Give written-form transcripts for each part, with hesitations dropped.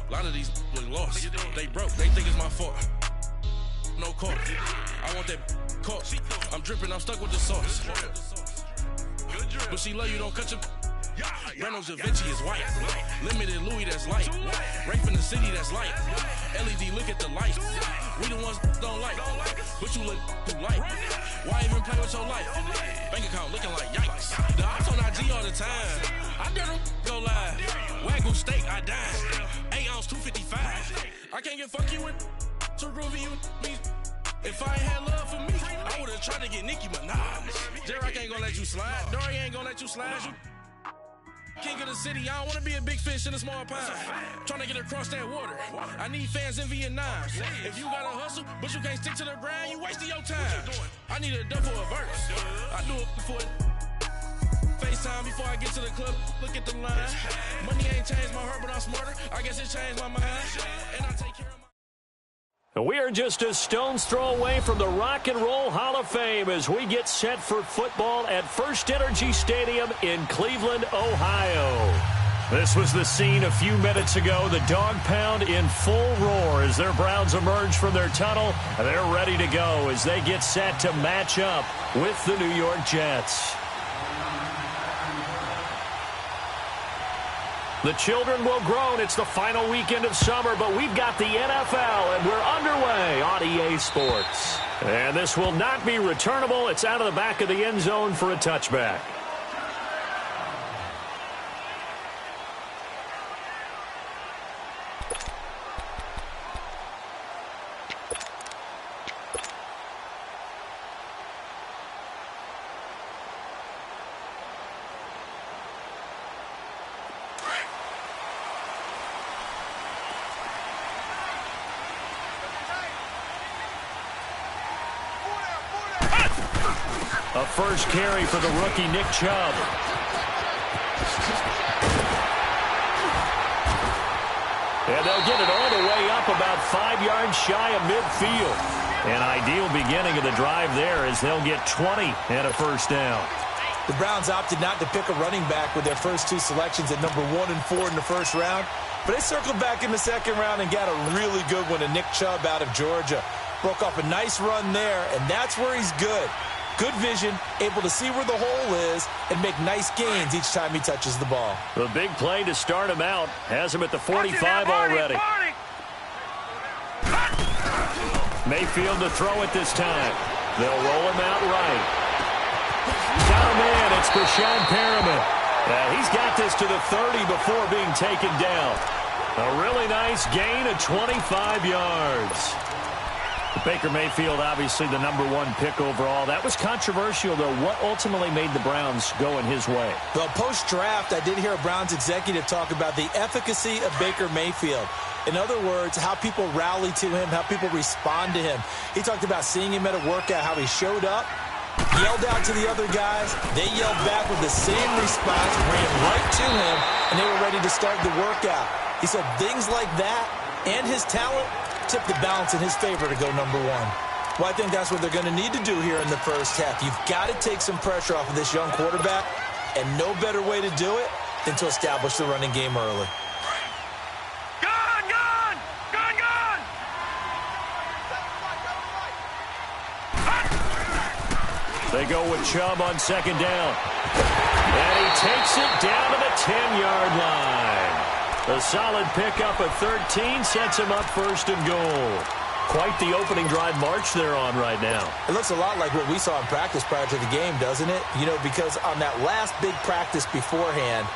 A lot of these look lost. They broke, they think it's my fault. No call. I want that caught. I'm dripping, I'm stuck with the sauce. But she love you, don't cut your. Brando Javinci is white. Limited Louis, that's light. Rape in the city, that's light. LED, look at the light. We the ones don't like. But you look too light. Why even play with your life? Bank account looking like yikes. The ops on IG all the time. I dare them go live. Wagyu steak, I dine. 8 ounce, 255. I can't get fuck you with too groovy you me. If I ain't had love for me, I would've tried to get Nicki Minaj. J-Rock ain't gonna let you slide. Dory ain't gonna let you slide. You king of the city, I don't wanna be a big fish in a small pond. Trying to get across that water. I need fans in Vietnam. If you gotta hustle, but you can't stick to the grind, you wasting your time. I need a dub for a verse. I do it for FaceTime before I get to the club. Look at the line. Money ain't changed my heart, but I'm smarter. I guess it changed my mind. And I take care of my. We are just a stone's throw away from the Rock and Roll Hall of Fame as we get set for football at First Energy Stadium in Cleveland, Ohio. This was the scene a few minutes ago. The dog pound in full roar as their Browns emerge from their tunnel. They're ready to go as they get set to match up with the New York Jets. The children will groan. It's the final weekend of summer, but we've got the NFL, and we're underway on EA Sports. And this will not be returnable. It's out of the back of the end zone for a touchback. A first carry for the rookie Nick Chubb. And they'll get it all the way up about 5 yards shy of midfield. An ideal beginning of the drive there as they'll get 20 and a first down. The Browns opted not to pick a running back with their first 2 selections at number 1 and 4 in the first round. But they circled back in the second round and got a really good one to Nick Chubb out of Georgia. Broke off a nice run there, and that's where he's good. Good vision, able to see where the hole is, and make nice gains each time he touches the ball. The big play to start him out has him at the 45 already. Mayfield to throw it this time. They'll roll him out right. Got him in. It's Brashad Perriman. He's got this to the 30 before being taken down. A really nice gain of 25 yards. Baker Mayfield, obviously the number 1 pick overall. That was controversial, though. What ultimately made the Browns go in his way? Well, post-draft, I did hear a Browns executive talk about the efficacy of Baker Mayfield. In other words, how people rally to him, how people respond to him. He talked about seeing him at a workout, how he showed up, yelled out to the other guys. They yelled back with the same response, ran right to him, and they were ready to start the workout. He said things like that and his talent tip the balance in his favor to go number 1. Well, I think that's what they're going to need to do here in the first half. You've got to take some pressure off of this young quarterback, and no better way to do it than to establish the running game early. They go with Chubb on second down. And he takes it down to the 10-yard line. A solid pickup of 13 sets him up first and goal. Quite the opening drive march they're on right now. It looks a lot like what we saw in practice prior to the game, doesn't it? You know, because on that last big practice beforehand,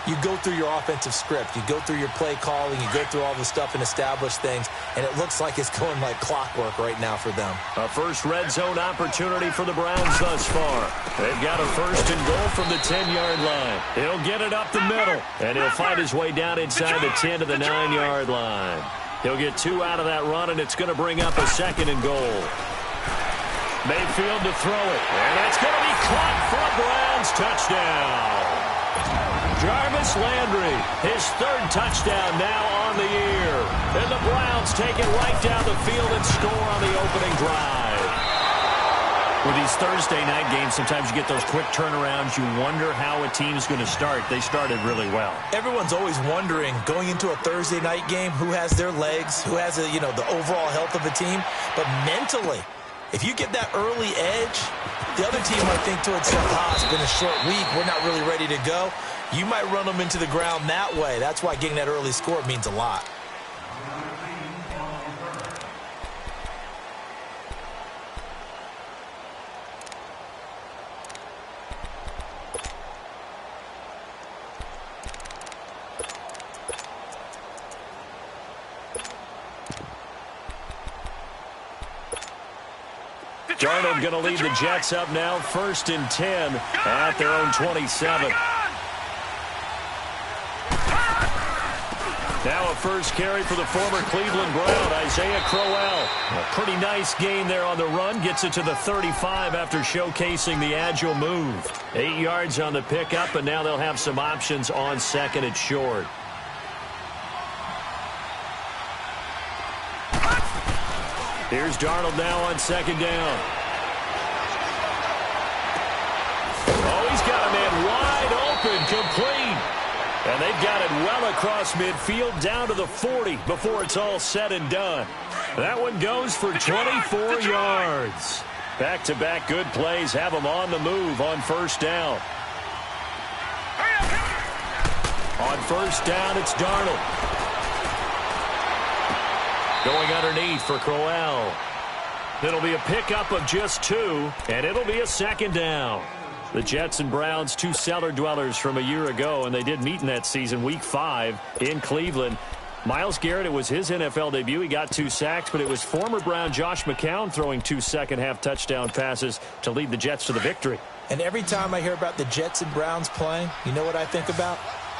you go through your offensive script. You go through your play calling. You go through all the stuff and establish things. And it looks like it's going like clockwork right now for them. A first red zone opportunity for the Browns thus far. They've got a first and goal from the 10-yard line. He'll get it up the middle. And he'll fight his way down inside the 10 to the 9-yard line. He'll get 2 out of that run, and it's going to bring up a second and goal. Mayfield to throw it. And that's going to be caught for a Browns touchdown. Jarvis Landry, his 3rd touchdown now on the year. And the Browns take it right down the field and score on the opening drive. With these Thursday night games, sometimes you get those quick turnarounds. You wonder how a team's going to start. They started really well. Everyone's always wondering, going into a Thursday night game, who has their legs, who has the overall health of a team. But mentally, if you get that early edge, the other team might think to itself, it's been a short week, we're not really ready to go. You might run them into the ground that way. That's why getting that early score means a lot. Darnold going to lead the Jets up now, 1st and 10 at their own 27. Now a first carry for the former Cleveland Brown, Isaiah Crowell. A pretty nice gain there on the run. Gets it to the 35 after showcasing the agile move. 8 yards on the pickup, and now they'll have some options on 2nd and short. Here's Darnold now on 2nd down. Oh, he's got a man wide open, complete. And they've got it well across midfield down to the 40 before it's all said and done. That one goes for 24 yards. Back-to-back good plays have them on the move on 1st down. On 1st down, it's Darnold. Going underneath for Crowell. It'll be a pickup of just 2, and it'll be a 2nd down. The Jets and Browns, 2 cellar dwellers from a year ago, and they did meet in that season, Week 5 in Cleveland. Myles Garrett, it was his NFL debut. He got 2 sacks, but it was former Brown Josh McCown throwing 2 second-half touchdown passes to lead the Jets to the victory. And every time I hear about the Jets and Browns playing, you know what I think about?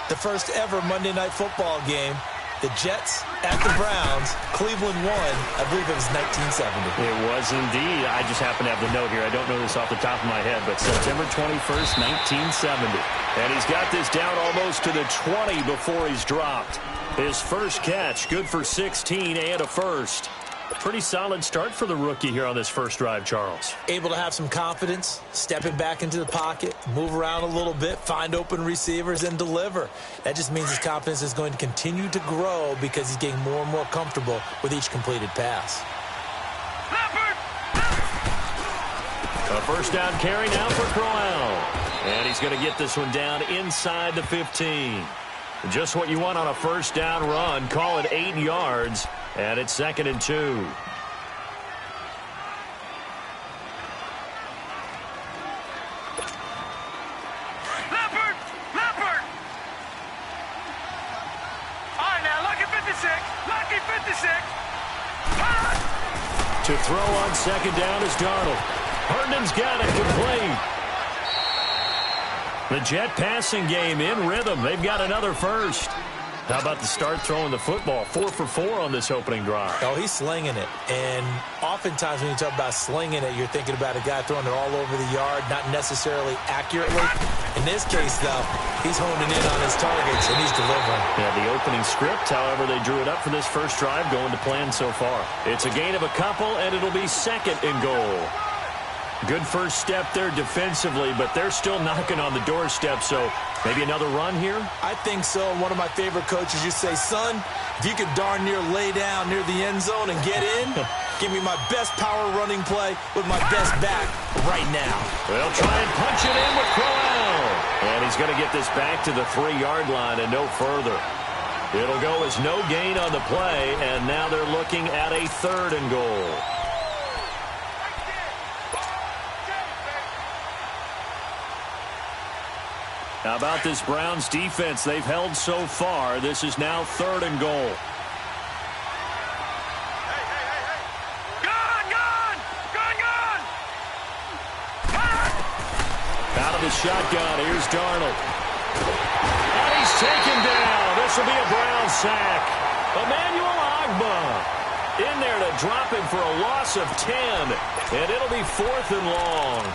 The first ever Monday Night Football game. The Jets at the Browns. Cleveland won. I believe it was 1970. It was indeed. I just happen to have the note here. I don't know this off the top of my head, but September 21st, 1970. And he's got this down almost to the 20 before he's dropped. His first catch, good for 16 and a first. Pretty solid start for the rookie here on this first drive, Charles. Able to have some confidence, stepping back into the pocket, move around a little bit, find open receivers, and deliver. That just means his confidence is going to continue to grow because he's getting more and more comfortable with each completed pass. A first down carry now for Crowell. And he's going to get this one down inside the 15. Just what you want on a first down run. Call it 8 yards. And it's 2nd and 2. Leopard! Leopard! All right, now, lucky 56. Lucky 56. To throw on 2nd down is Darnold. Herndon's got it complete. The Jet passing game in rhythm. They've got another first. How about the start throwing the football? 4 for 4 on this opening drive. Oh, he's slinging it. And oftentimes when you talk about slinging it, you're thinking about a guy throwing it all over the yard, not necessarily accurately. In this case, though, he's honing in on his targets, and he's delivering. Yeah, the opening script, however, they drew it up for this first drive, going to plan so far. It's a gain of a couple, and it'll be 2nd and goal. Good first step there defensively, but they're still knocking on the doorstep, so maybe another run here? I think so. One of my favorite coaches used to say, son, if you could darn near lay down near the end zone and get in, give me my best power running play with my best back right now. They'll try and punch it in with Crowell. And he's going to get this back to the 3-yard line and no further. It'll go as no gain on the play, and now they're looking at a 3rd and goal. How about this Browns defense they've held so far? This is now 3rd and goal. Out of the shotgun, here's Darnold. And he's taken down. This will be a Brown sack. Emmanuel Ogbah in there to drop him for a loss of 10. And it'll be 4th and long.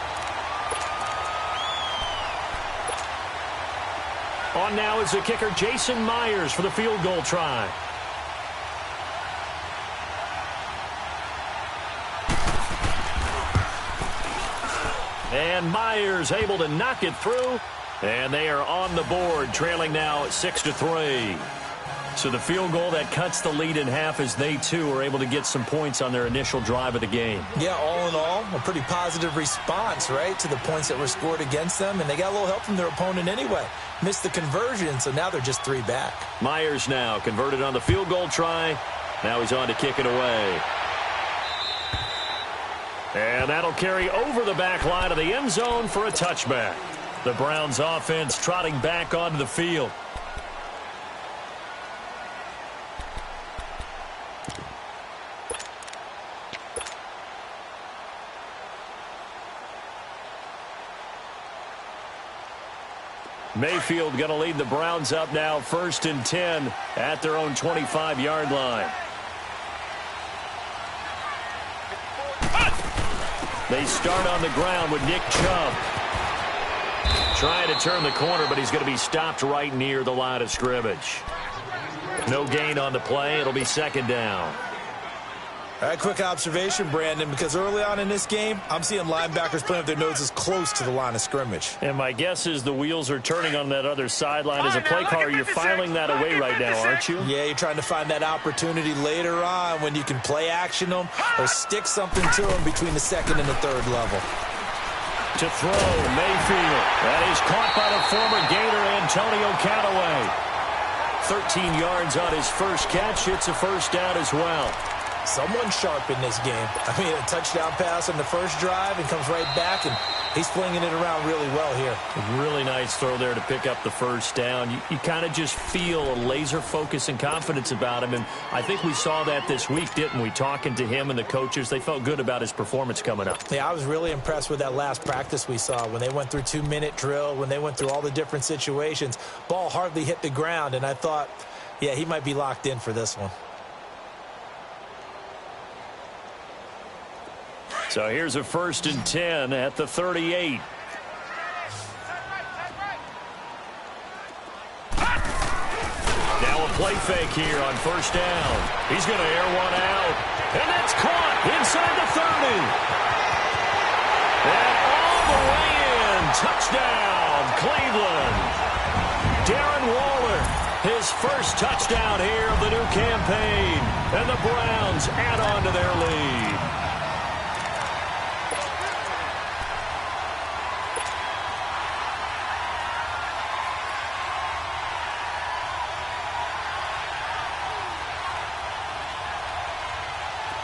On now is the kicker, Jason Myers, for the field goal try. And Myers able to knock it through. And they are on the board, trailing now 6-3. So the field goal that cuts the lead in half as they, too, are able to get some points on their initial drive of the game. Yeah, all in all, a pretty positive response, right, to the points that were scored against them. And they got a little help from their opponent anyway. Missed the conversion, so now they're just 3 back. Myers now converted on the field goal try. Now he's on to kick it away. And that'll carry over the back line of the end zone for a touchback. The Browns offense trotting back onto the field. Mayfield going to lead the Browns up now 1st and 10 at their own 25-yard line. They start on the ground with Nick Chubb. Trying to turn the corner, but he's going to be stopped right near the line of scrimmage. No gain on the play. It'll be 2nd down. All right, quick observation, Brandon, because early on in this game, I'm seeing linebackers playing with their noses close to the line of scrimmage. And my guess is the wheels are turning on that other sideline. As a play caller, you're filing that away right now, aren't you? Yeah, you're trying to find that opportunity later on when you can play action them or stick something to them between the 2nd and the 3rd level. To throw, Mayfield. That is caught by the former Gator, Antonio Callaway. 13 yards on his first catch. It's a 1st down as well. Someone sharp in this game. I mean, a touchdown pass on the first drive and comes right back, and he's flinging it around really well here. A really nice throw there to pick up the 1st down. You kind of just feel a laser focus and confidence about him, and I think we saw that this week, didn't we? Talking to him and the coaches, they felt good about his performance coming up. Yeah, I was really impressed with that last practice we saw when they went through 2-minute drill, when they went through all the different situations. Ball hardly hit the ground, and I thought, yeah, he might be locked in for this one. So here's a 1st and 10 at the 38. Now a play fake here on 1st down. He's going to air one out. And that's caught inside the 30. And all the way in. Touchdown, Cleveland. Darren Waller, his first touchdown here of the new campaign. And the Browns add on to their lead.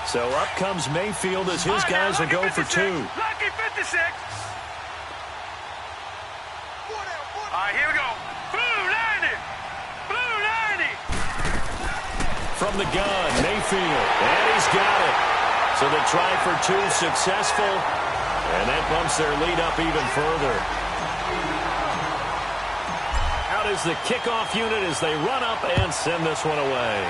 So up comes Mayfield as his guys will go for 2. Lucky 56. All right, here we go. Blue 90. Blue 90. From the gun, Mayfield. And he's got it. So the try for 2 successful. And that bumps their lead up even further. Out is the kickoff unit as they run up and send this one away.